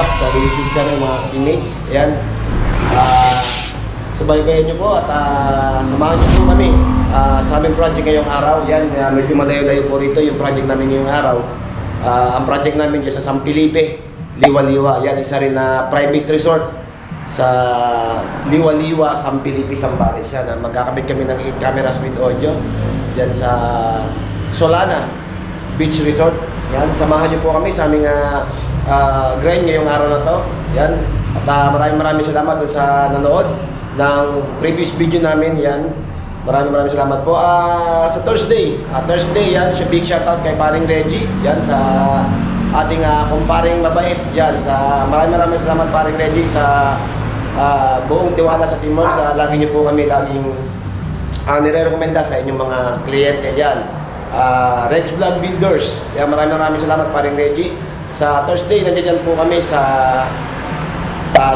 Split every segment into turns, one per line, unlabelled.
feedback sa YouTube channel mga teammates. Ayan. Subaybayan nyo po at samahan nyo po kami sa aming project ngayong araw. Yan, medyo malayo-layo po rito yung project namin ngayong araw. Ang project namin dyan sa San Felipe, Liwa-Liwa. Yan, isa rin na private resort sa Liwa-Liwa, San Felipe, Zambales. Yan, magkakabit kami ng 8 cameras with audio dyan sa Solana Beach Resort. Yan, samahan nyo po kami sa aming grind ngayong araw na to. Yan, at maraming salamat doon sa nanood ng previous video namin. Yan, maraming salamat po. Sa Thursday yan, big shoutout kay paring Reggie. Yan, sa ating kumparing mabait. Yan, sa maraming salamat paring Reggie sa buong tiwala sa Timor. Sa lagi niyo po kami laging nire-recommenda sa inyong mga kliyente. Yan, Reg Vlog Builders. Yan, maraming salamat paring Reggie. Sa Thursday, nandiyan po kami sa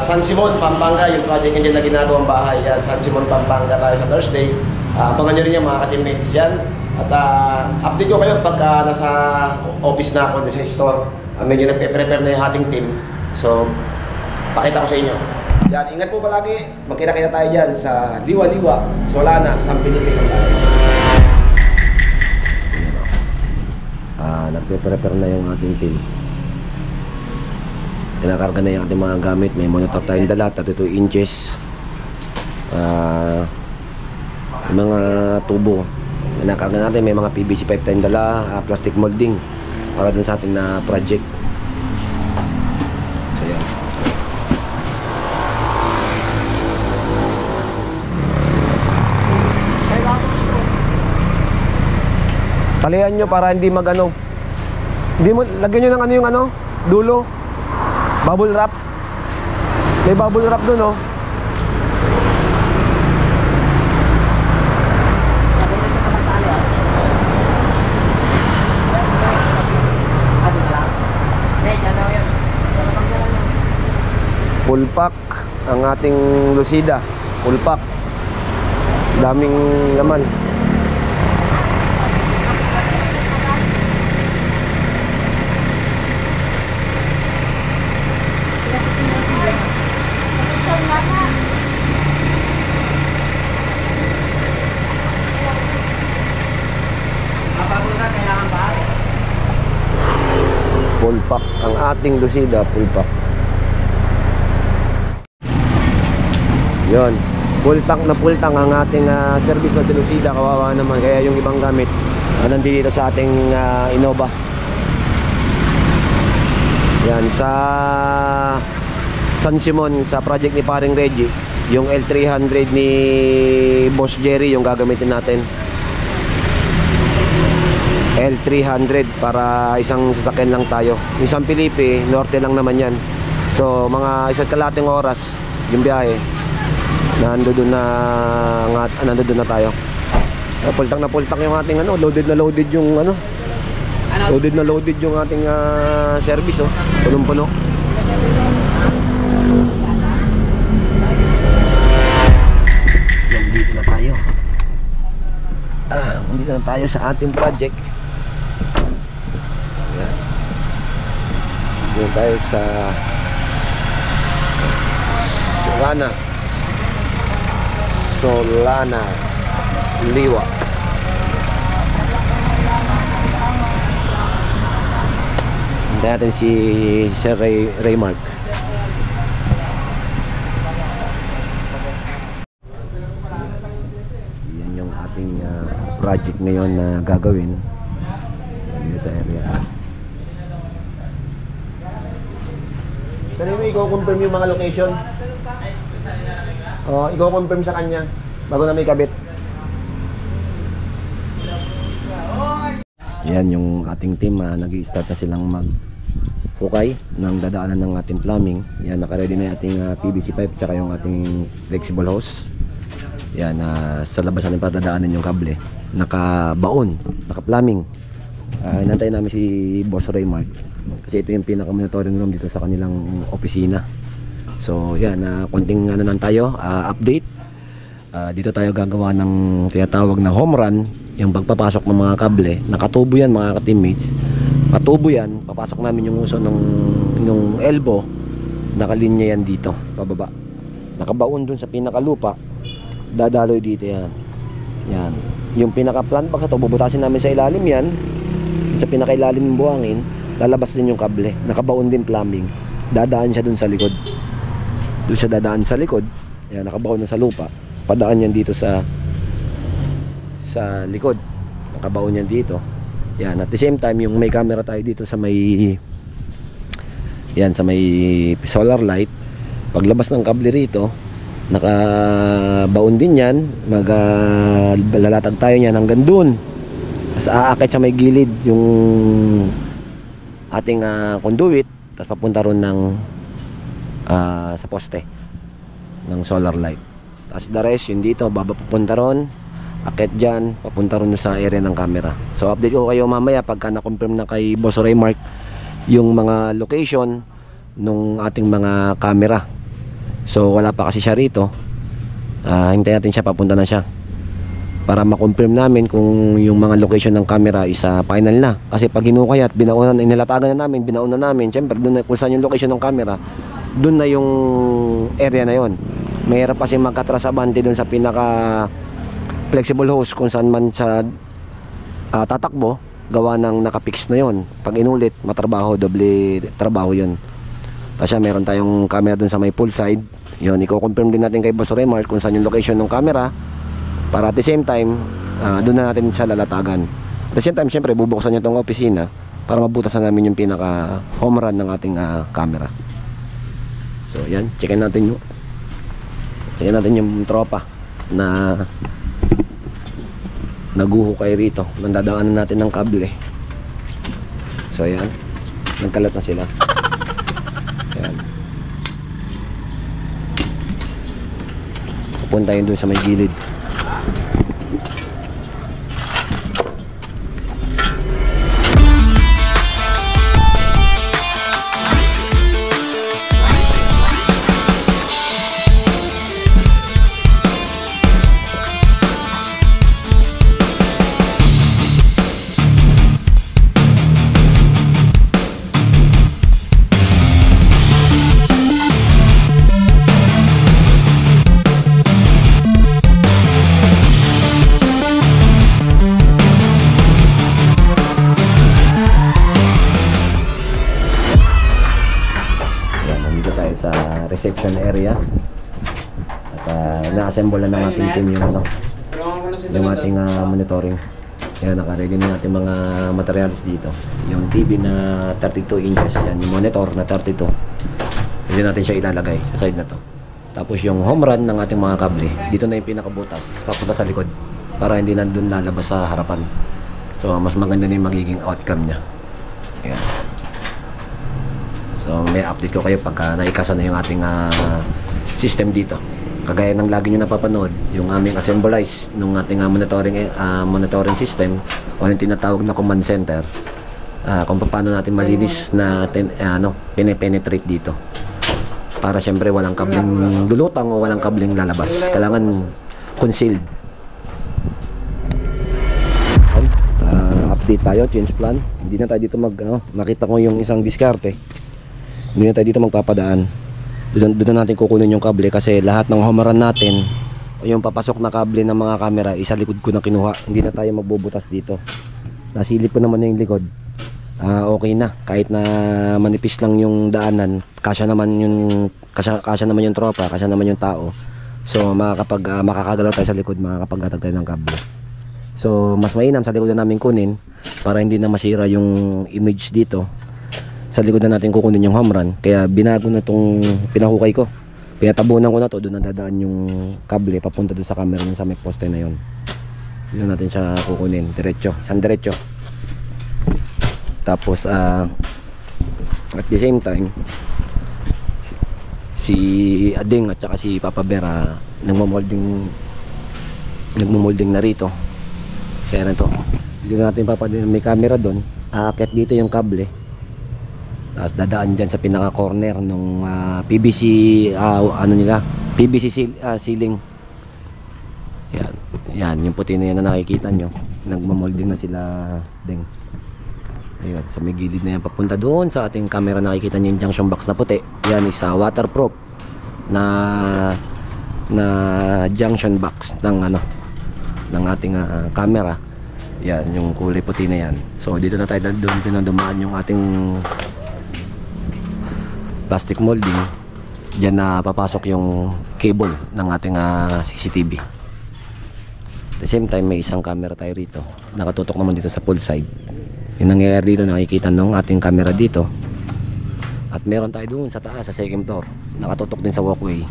San Simon, Pampanga, yung project na ginagawang bahay. Yan, San Simon, Pampanga tayo sa Thursday. Abangan nyo rin yan mga ka-teammates yan. At update ko kayo pagka nasa office na ako, sa store. Medyo nagpe-prepare na yung ating team. So, pakita ko sa inyo. Yan, ingat po palagi. Magkita-kita tayo dyan sa Liwa-Liwa, Solana, San Felipe, Zambales.
Nagpe-prepare na yung ating team. Kinakarga na yung ating mga gamit. May monitor tayong dala, 32 inches. Mga tubo. Kinakarga natin, may mga PVC pipe tayong dala, plastic molding para dun sa ating na project. So yan. Talian nyo para hindi mag-ano. Hindi mo, lagyan nyo ng ano yung ano, dulo. Bubble wrap. May bubble wrap dun, oh. Full pack ang ating Lucida. Full pack. Daming laman. Full pack ang ating Lucida, full pack. Yon, full tank ang ating service na si Lucida. Kawawa naman, kaya yung ibang gamit nandito sa ating Innova. Yan, sa San Simon, sa project ni paring Reggie, yung L300 ni Boss Jerry yung gagamitin natin. L300 para isang sasakyan lang tayo. Yung San Felipe, norte lang naman yan. So mga isa't kalating oras yung biyahe. Nandoon na tayo. Pultang yung ating ano, loaded yung ano. Loaded yung ating service, oh. Punong-puno. Dito na tayo. Dito na tayo sa ating project. Ayan. Dito tayo sa Solana Liwa. Hintayin natin si Sir Raymark. Yan yung ating project ngayon na gagawin dito sa area.
Sir, i-confirm yung mga location. I-confirm sa kanya bago na may kabit.
Yan yung ating team, nag-i-start na silang mag-hukay ng dadaanan ng ating plumbing. Yan, naka-ready na yung ating PVC pipe tsaka yung ating flexible hose. Yan, sa labas natin pa dadaanan yung kable. Naka-baon, naka-plumbing. Inantayin namin si Boss Raymark kasi ito yung pinaka-monitoring room dito sa kanilang opisina. So yan, konting ano lang tayo, update. Dito tayo gagawa ng tinatawag na home run, yung pagpapasok ng mga kable. Nakatubo yan mga ka-teammates. Katubo yan, papasok namin yung uso ng elbow nakalinya yan dito pababa, nakabaon dun sa pinakalupa, dadaloy dito yan. Yan yung pinaka plant box na to, bubutasin namin sa ilalim yan, sa pinakailalim ng buhangin, lalabas din yung kable, nakabaon din plumbing, dadaan siya dun sa likod, dun siya dadaan sa likod. Yan, nakabaon na sa lupa, padaan yan dito sa likod, nakabaon yan dito. Yan, at the same time yung may camera tayo dito sa may, yan, sa may solar light, paglabas ng kable rito, nakabaon din yan, maglalatag tayo niyan hanggang dun, tapos aakit sa may gilid yung ating conduit, tapos papunta ron ng sa poste ng solar light. Tapos the rest yun dito, baba papunta ron, akit dyan, papunta ron sa area ng camera. So update ko kayo mamaya pagka na-confirm na kay Boss Raymark yung mga location nung ating mga camera. So wala pa kasi siya rito, hintayin natin siya, papunta na siya para ma-confirm namin kung yung mga location ng camera is final na. Kasi pag hinukay at binaunan, inilatagan na namin, binaunan namin, syempre doon na, kung saan yung location ng camera, doon na yung area na yon. Mahirap kasi magkatrasabante doon sa pinaka flexible hose kung saan man sa tatakbo, gawa ng nakapix na yon. Pag inulit, matrabaho, doble trabaho yon. Kasi meron tayong camera dun sa may pool side. Yun, i-confirm din natin kay Boss Raymark kung saan yung location ng camera, para at the same time dun na natin siya lalatagan. At the same time, syempre bubuksan nyo itong opisina para mabutasan namin yung pinaka home run ng ating camera. So yan, checkin natin yung tropa na naguhukay rito, nandadaanan natin ng kable. So yan, nagkalat na sila. Yan. Pupunta yun dun sa may gilid. Reception area at na-assemble na ng ating team yung ating monitoring. Yan, naka-ready na natin mga materials dito. Yung TV na 32 inches, yan, yung monitor na 32. Hindi natin siya ilalagay sa side na to. Tapos yung home run ng ating mga kable, dito na yung pinakabutas, papunta sa likod para hindi na dun lalabas sa harapan. So mas maganda na yung magiging outcome nya. Yan. So may update ko kayo pagka naikasa na yung ating system dito. Kagaya ng lagi nyo napapanood, yung aming assemblize ng ating monitoring system o yung tinatawag na command center, kung paano natin malinis na pine-penetrate dito para syempre walang kabling lulutang o walang kabling lalabas. Kailangan concealed. Update tayo, change plan. Hindi na tayo dito nakita ko yung isang diskarte. Hindi na tayo dito magpapadaan. Doon na natin kukunin yung kable kasi lahat ng home run natin o yung papasok na kable ng mga camera isa likod ko na kinuha. Hindi na tayo magbubutas dito. Nasilip ko naman yung likod. Okay na. Kahit na manipis lang yung daanan, kasya naman yung tropa, kasya naman yung tao. So makakagalaw tayo sa likod, makakapaglatag tayo ng kable. So mas mainam sa likod na namin kunin para hindi na masira yung image dito. Sa likod na natin kukunin yung home run. Kaya binago na itong pinahukay ko. Pinatabunan ko na to. Doon na dadaan yung kable papunta doon sa camera sa may poste na yun. Doon natin siya kukunin. Diretso. Isang diretso. Tapos at the same time si Ading at saka si Papa Bear nagmo-molding na rito. Kaya na to. Hindi natin may camera doon. Aakyat dito yung kable. Tapos dadaan dyan sa pinaka corner ng PVC PVC ceiling. Yan yung puti na yan na nakikita nyo. Nagmamolding na sila Ding. Ayun, sa may gilid na yan papunta doon sa ating camera. Nakikita niyo yung junction box na puti. Yan is waterproof na junction box ng ng ating camera. Yan, yung kulay puti na yan. So dito na tayo doon dumaan yung ating plastic molding. Diyan na papasok yung cable ng ating CCTV. At the same time, may isang camera tayo rito. Nakatutok naman dito sa pull side. Yung nangyayari dito, nakikita nung ating camera dito. At meron tayo doon sa taas, sa second floor. Nakatutok din sa walkway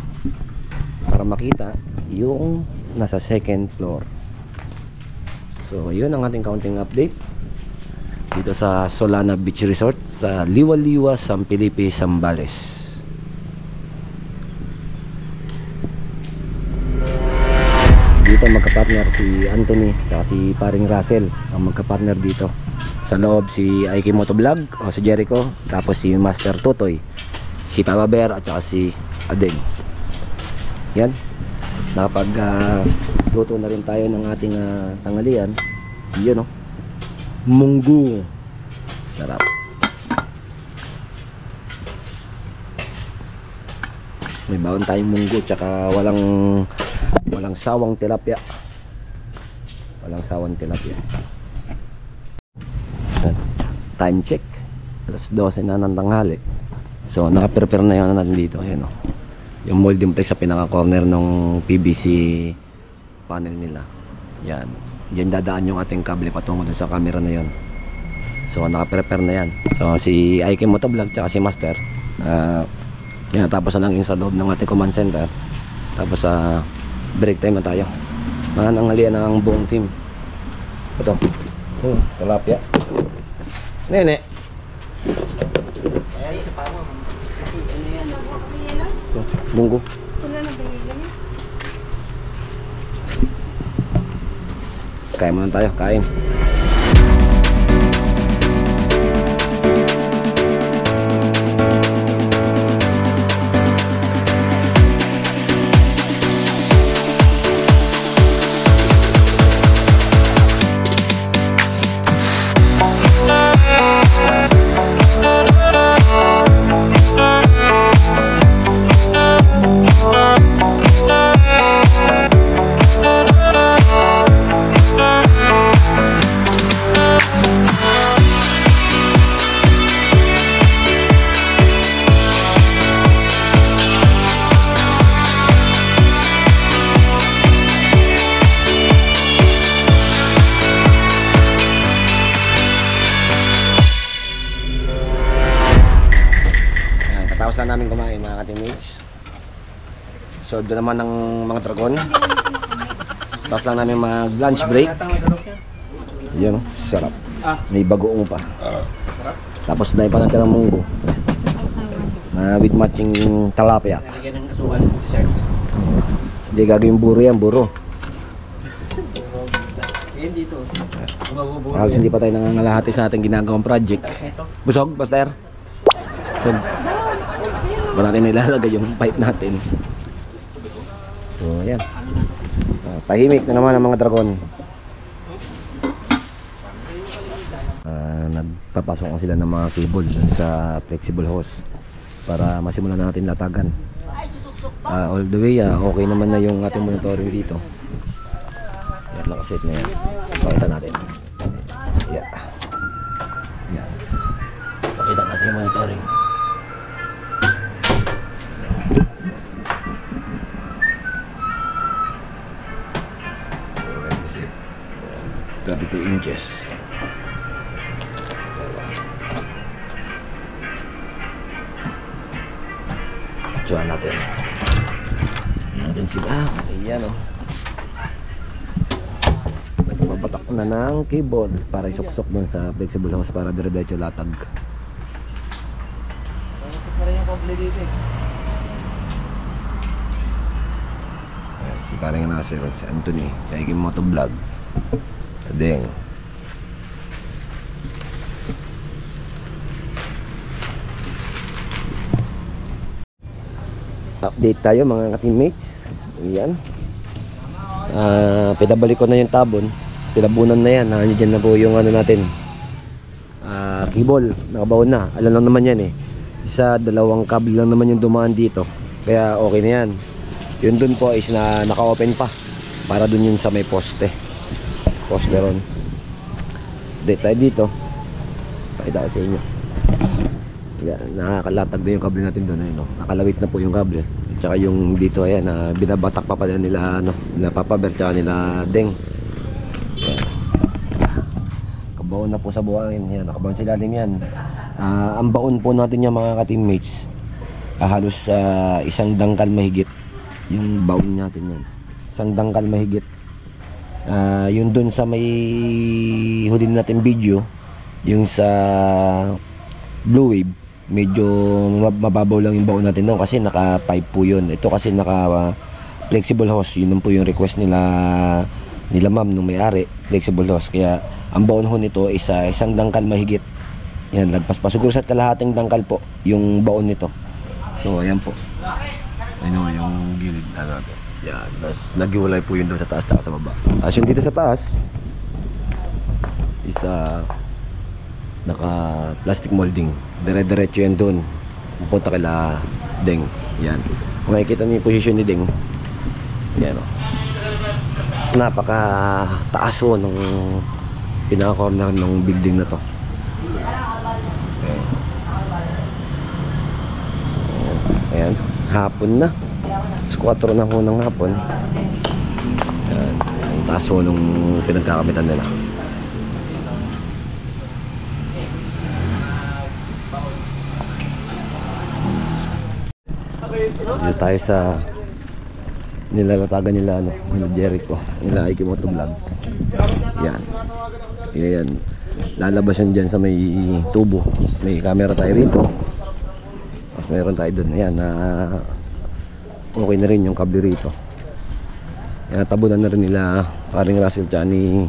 para makita yung nasa second floor. So yun ang ating counting update dito sa Solana Beach Resort sa Liwa-Liwa, San Felipe, Zambales. Dito magka-partner si Anthony at si paring Russell ang magka-partner dito. Sa loob si Aiki Motovlog o si Jericho, tapos si Master Totoy, si Papa Bear at saka si Adeng. Yan, nakapag luto na rin tayo ng ating tanghalian. Yun munggo, sarap. May baon tayong munggo tsaka walang sawang tilapia. Walang sawang tilapia. Time check, alas 12 na ng tanghali. So naka-prepare na yun natin dito. Ayan yung molding plate sa pinaka-corner ng PVC panel nila. Yan, yan dadaan yung ating kable patungo dun sa camera na yun. So naka-prepare na yan. So si Aiki Motovlog tsaka si Master, yan, tapos na lang yung sa loob ng ating command center. Tapos break time na tayo. Mananghalian ng buong team. Ito, tilapia. Nene.
Ayan sa pamo. Ano yan?
Ito, munggo.
Wala na ba yan?
Kain muna tayo, kain. Tapos lang namin kumain mga ka-teammates. Solve na naman ng mga dragon. Tapos lang namin mag lunch break. Yan, sarap. May bagoong pa. Tapos dahil pa natin ng munggo with matching talapia.
Lagyan ng asukal, dessert.
Hindi gagawin buro yan, buro.
Yan dito.
Halos hindi pa tayo nangangalahati sa ating ginagawang project. Busog, Pastor? Busog. Ba natin nilalagay yung pipe natin. So, ayan. Tahimik na naman ang mga dragon. Nagpapasok ko sila ng mga cable sa flexible hose para masimulan na natin latagan. All the way, okay naman na yung ating monitoring dito. Yan, nakaset na yan. Pakita natin. Yeah. Yeah. Pakita natin yung monitoring. 32 inches. Tuwan natin. Natin sila. Ayan nagpapatak na ng keyboard para isuksok dun sa flexible hose para dire-diretso latag. Ayan, si parang nasir si Anthony. Kaya yung motovlog. Adeng. Update tayo mga ka-teammates. Ayan. Pinabalik ko na yung tabon. Tinabunan na yan. Nandiyan na po yung ano natin. cable, nakabaon na. Alam lang naman yan eh. Isa, dalawang cable lang naman yung dumaan dito. Kaya okay na yan. Yun dun po is na naka-open pa. Para dun yun sa may poste. Poste ron. Dito tayo dito. Pakita ko sa inyo. Yan, nakakalatag na yung kable natin doon. No? Nakalawit na po yung kable. At saka yung dito, ayan, binabatak pa pala nila, nila Papa Bear, tsaka nila Deng. Yan. Kabaon na po sa buhangin. Yan, nakabaon sa ilalim yan. Ang baon po natin yung mga ka-teammates. Halos isang dangkal mahigit. Yung baon natin yan. Isang dangkal mahigit. Yung dun sa may huli natin video, yung sa Blue Wave, medyo mababaw lang yung baon natin doon kasi naka 5 po yun. Ito kasi naka flexible hose. Yun po yung request nila ma'am nung may-ari, flexible hose. Kaya ang baon ho nito is isang dangkal mahigit. Yan, lagpas pa siguro sa kalahating dangkal po yung baon nito. So ayan po. Ayun yung gilid natin. Yan, naghiwalay po yun doon sa taas at sa baba. As yung dito sa taas is naka plastic molding. Dire-diretso yan doon. Pupunta kila Deng. Yan. Kung makikita niyo yung position ni Deng. Yan o. Napaka taas o ng pinaka-corner ng building na to. Okay. So, ayan. Hapon na. 4 na ho ng hapon. Yan. Ang taas ho nung pinagkakamitan nila. Dito tayo sa nilalatagan nila nila Jericho, nila Ikimoto Vlog. Yan. Yan. Lalabas yan dyan sa may tubo. May camera tayo rito. Tapos mayroon tayo dun. Ayan, okay na rin yung kable rito. Yan, tabunan na rin nila paring Russell tsaka ni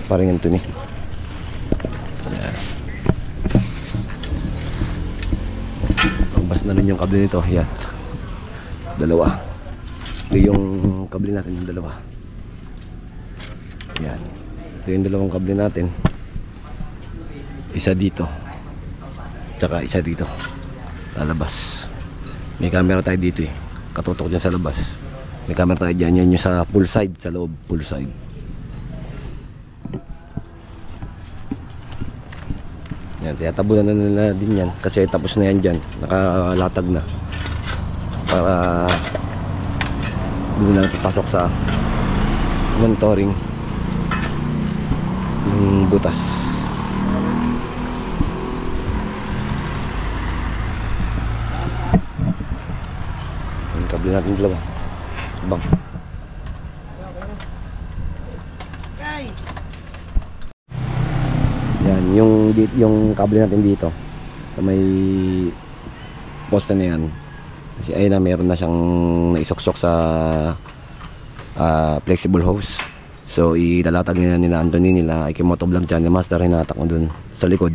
paring Anthony. Yan. Bas na rin yung kable nito. Yan. Dalawa. Ito yung kable natin, yung dalawa. Yan. Ito yung dalawang kable natin. Isa dito. Tsaka isa dito. Lalabas. May camera tayo dito eh. Katutok dyan sa labas. May camera tayo dyan. Yan yung sa full side. Sa loob. Full side. Yan. Tiyatabunan na nila din yan. Kasi tapos na yan dyan. Nakalatag na. Para hindi na papasok sa monitoring yung butas. Yung kable natin dalawa. Bang. Yan, yung kable natin dito sa may poste na yan. Kasi ayun na, meron na siyang naisuksok sa flexible hose. So ilalatag nila Anthony, nila Ikimoto Vlog Channel Master, hinatak mo dun sa likod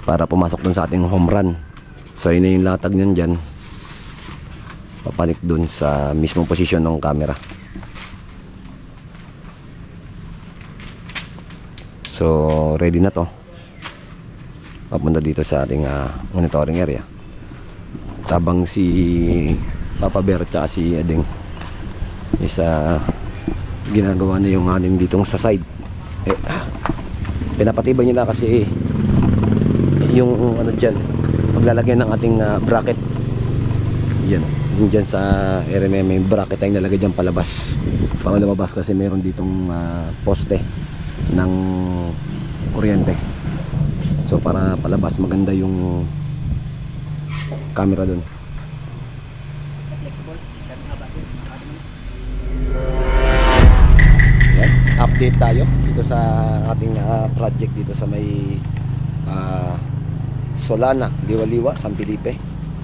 para pumasok dun sa ating home run. So yun na yung latag nyan dyan, papanik dun sa mismong posisyon ng camera. So ready na to, papunta dito sa ating monitoring area. Tabang si Papa Bear at si Ading isa ginagawa na yung aning ditong sa side. Pinapatibay nila kasi yung ano dyan, paglalagyan ng ating bracket. Yan, yung dyan sa RMM may bracket ay nalagay dyan palabas. Pang lumabas kasi meron ditong poste ng kuryente. So para palabas maganda yung camera dun. Yan, update tayo dito sa ating project dito sa may Solana, Liwa-Liwa, San Felipe.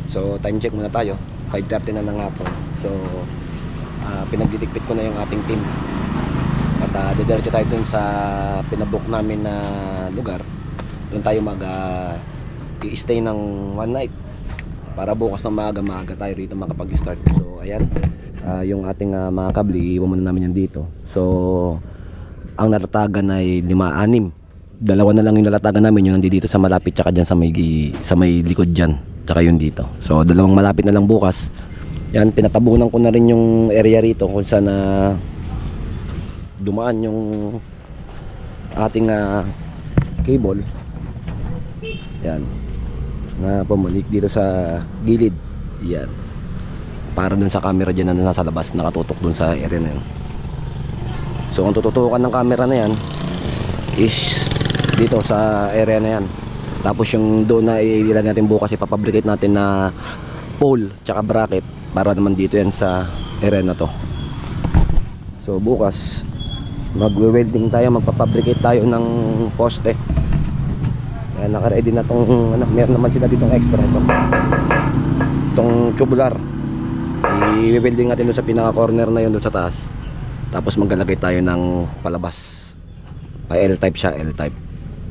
So time check muna tayo, 5:30 na ng hapon. So pinagdidikpit ko na yung ating team at didiretso tayo dun sa pinabook namin na lugar. Doon tayo mag i-stay ng one night para bukas ng maaga tayo rito makapag-start. So ayan, yung ating mga kable, iwan muna namin yan dito. So ang naratagan ay 5-6 dalawa na lang yung lalatagan namin, yung nandito sa malapit tsaka dyan sa may likod dyan, tsaka yun dito. So dalawang malapit na lang bukas. Yan, pinatabunan ko na rin yung area rito kung saan dumaan yung ating cable. Yan, na pumulik dito sa gilid. Yan, para dun sa camera dyan na nasa labas, nakatutok dun sa area na yun. So ang tututukan ng camera na yan is dito sa area na yan. Tapos yung doon na ilagay natin bukas, ipapabricate natin na pole tsaka bracket para naman dito yan sa area na to. So bukas magwe-welding tayo, magpapabricate tayo ng poste. Ayan, naka-ready na tong meron naman sila ditong extra itong tubular. I-welding natin doon sa pinaka corner na yun doon sa taas. Tapos maglalagay tayo ng palabas. L-type siya, L-type,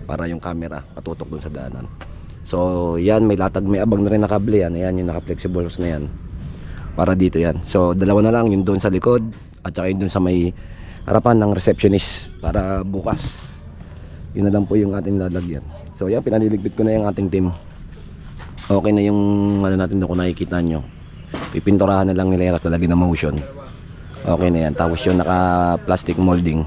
para yung camera patutok doon sa daanan. So yan, may latag, may abang na rin na kable yan. Ayan yung naka-flexible hose na yan, para dito yan. So dalawa na lang, yung doon sa likod at saka yung doon sa may harapan ng receptionist, para bukas yun na lang po yung ating lalagyan. So yan, pinaliligpit ko na yung ating team. Okay na yung ano natin doon, kung nakikita nyo, pipinturahan na lang nila, lalagyan ng motion. Okay na yan. Tapos yung naka plastic molding,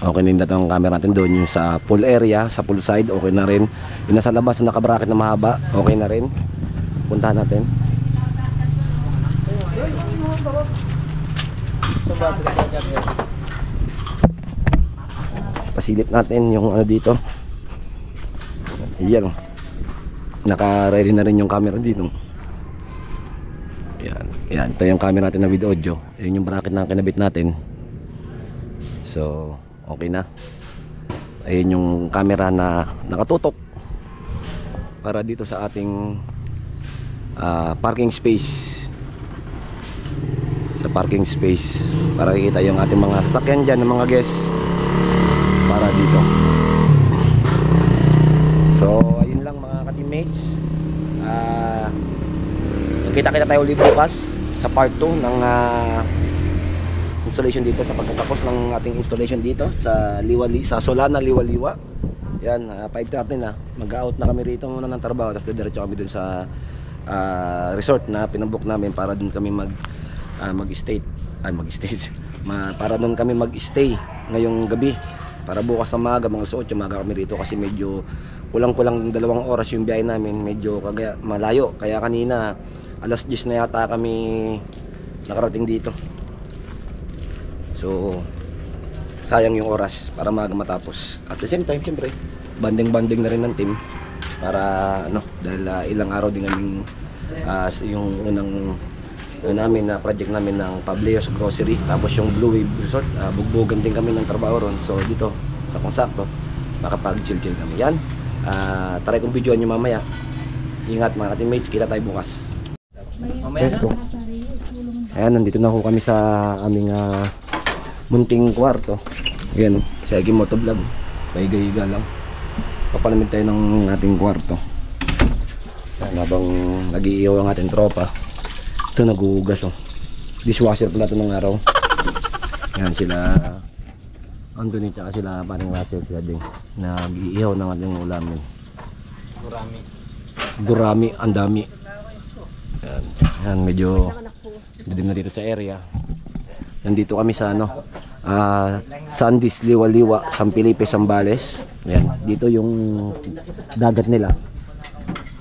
okay na yung camera natin doon. Yung sa full area, sa full side, okay na rin. Yung nasa labas na naka-bracket na mahaba, okay na rin. Puntahan natin. Pasilip natin yung ano dito. Ayan, naka-ready na rin yung camera dito. Yan, yan, ito yung camera natin na with audio. Yun yung bracket na kinabit natin. So okay na. Ayun yung camera na nakatutok para dito sa ating parking space. Sa parking space, para makikita yung ating mga sasakyan dyan ng mga guests, para dito. So ayun lang mga ka-teammates. Kita-kita tayo ulit bukas sa part 2 ng installation dito, sa pagkatapos ng ating installation dito sa sa Solana Liwaliwa. Yan, 5:30 na. Mag-out na kami rito muna ng trabaho, tapos diretso kami dun sa resort na pinabook namin para dun kami mag-stay. Para dun kami mag-stay ngayong gabi. Para bukas na maaga, mga 8 umaga kami rito, kasi medyo kulang-kulang 2 oras yung biyahe namin, medyo malayo. Kaya kanina alas 10 na yata kami nakarating dito. So sayang yung oras para maaga matapos. At the same time, siyempre banding na rin ng team para dahil ilang araw din kaming yung unang namin na project namin ng Pableos Grocery, tapos yung Blue Wave Resort, bugbogan din kami ng trabaho ron. So dito sa kung sakto makapag-chill kami. Yan, try kong videoan nyo mamaya. Ingat mga teammates, kita tayo bukas.
Mamaya na.
Ayan, nandito na ako kami sa aming munting kwarto. Ayan, sa Egi Motovlog, pahiga-higa lang. Papalamig tayo ng ating kwarto. Ayan, habang nag-iiyaw ang ating tropa. Ito, naguhugas dishwasher pala ito ng araw. Ayan sila Anthony tsaka sila paring Russell, sila din nag-iiyaw ng ating ulamin. Gurami, ang dami. Ayan, medyo dilim na dito sa area. Nandito kami sa Sandis Liwaliwa, San Felipe, Zambales. Ayan, dito yung dagat nila.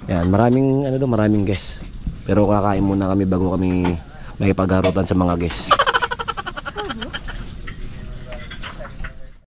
Ayan, maraming maraming guests. Pero kakain muna kami bago kami makipagharutan sa mga guests.